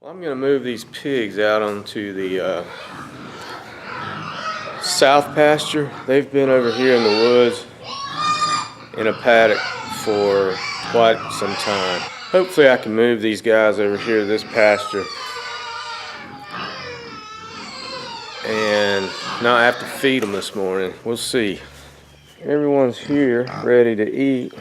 Well, I'm going to move these pigs out onto the south pasture. They've been over here in the woods in a paddock for quite some time. Hopefully I can move these guys over here to this pasture and not have to feed them this morning. We'll see. Everyone's here ready to eat.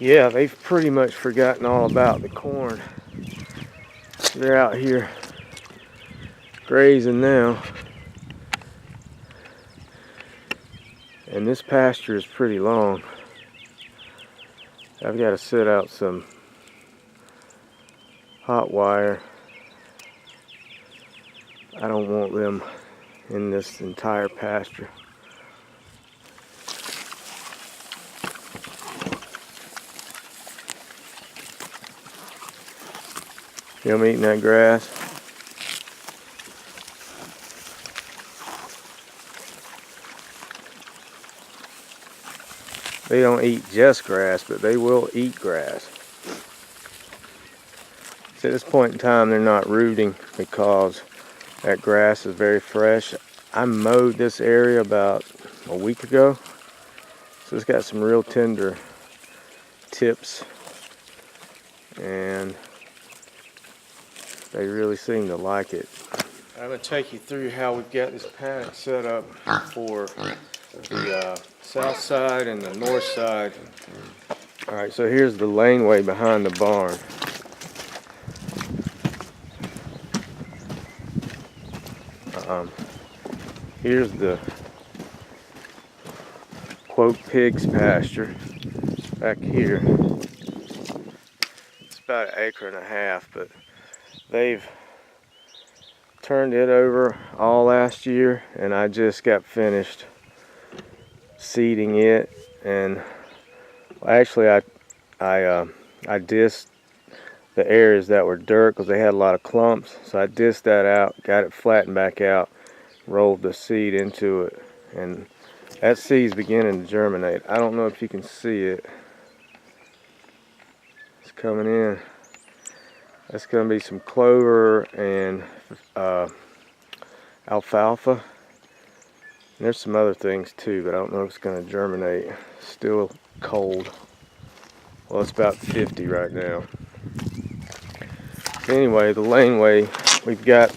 Yeah, they've pretty much forgotten all about the corn. They're out here grazing now. And this pasture is pretty long. I've got to set out some hot wire. I don't want them in this entire pasture. You know, I'm eating that grass. They don't eat just grass, but they will eat grass. So at this point in time, they're not rooting because that grass is very fresh. I mowed this area about a week ago, so it's got some real tender tips, and they really seem to like it. I'm going to take you through how we've got this paddock set up for the south side and the north side. Alright, so here's the laneway behind the barn. Here's the quote pig's pasture back here. It's about 1.5 acres, but they've turned it over all last year, and I just got finished seeding it. And actually I dissed the areas that were dirt because they had a lot of clumps, so I dissed that out, got it flattened back out, rolled the seed into it, and that seed's beginning to germinate. I don't know if you can see it. It's coming in. That's going to be some clover and alfalfa. And there's some other things too, but I don't know if it's going to germinate. Still cold. Well, it's about 50 right now. Anyway, the laneway, we've got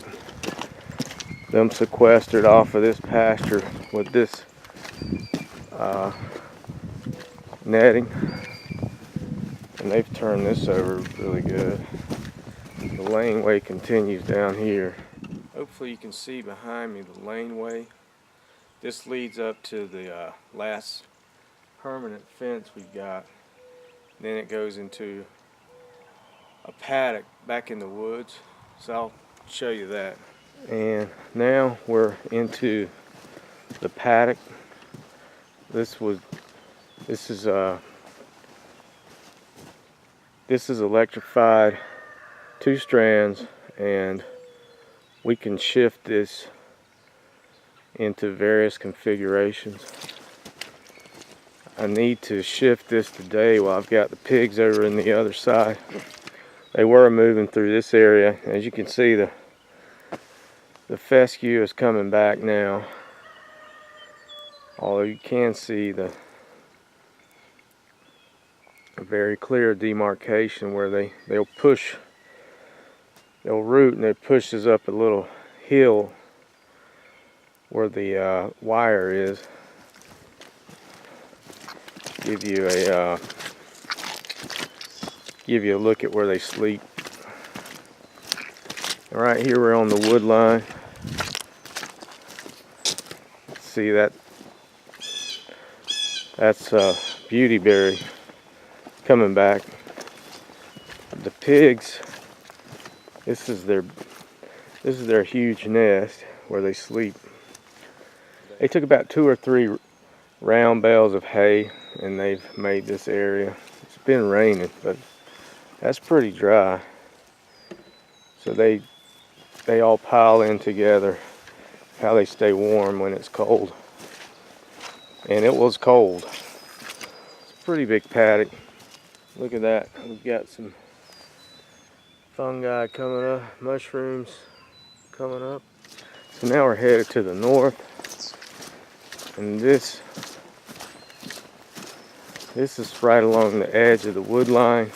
them sequestered off of this pasture with this netting, and they've turned this over really good. The laneway continues down here. Hopefully you can see behind me the laneway. This leads up to the last permanent fence we've got. Then it goes into a paddock back in the woods, so I'll show you that. And now we're into the paddock. This is electrified, 2 strands, and we can shift this into various configurations. I need to shift this today while I've got the pigs over in the other side. They were moving through this area. As you can see, the fescue is coming back now, although you can see the very clear demarcation where they'll root, and it pushes up a little hill where the wire is. Give you a look at where they sleep. All right, here we're on the wood line. See that's beautyberry coming back. The pigs, this is their huge nest, where they sleep. They took about 2 or 3 round bales of hay and they've made this area. It's been raining, but that's pretty dry. So they all pile in together, how they stay warm when it's cold. And it was cold. It's a pretty big paddock. Look at that. We've got some fungi coming up, mushrooms coming up. So now we're headed to the north. And this is right along the edge of the wood line.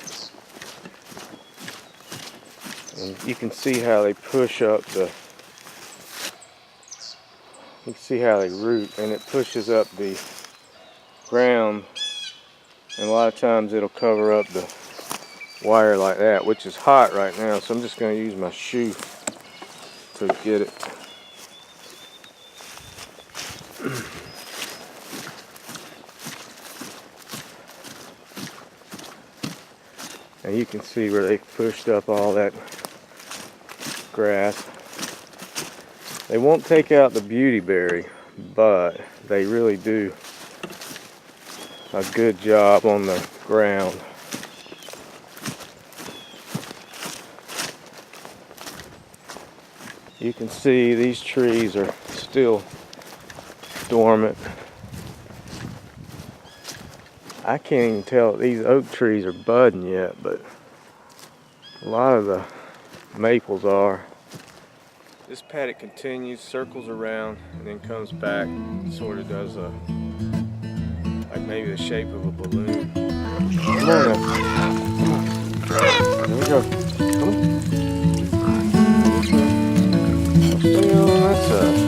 And you can see how they push up you can see how they root, and it pushes up the ground. And a lot of times it'll cover up the wire like that, which is hot right now. So I'm just going to use my shoe to get it. And you can see where they pushed up all that grass. They won't take out the beautyberry, but they really do a good job on the ground. You can see these trees are still dormant. I can't even tell if these oak trees are budding yet, but a lot of the maples are. This paddock continues, circles around, and then comes back, sort of does a, like maybe the shape of a balloon. Come on now. There we go. Come on. Stay on that side.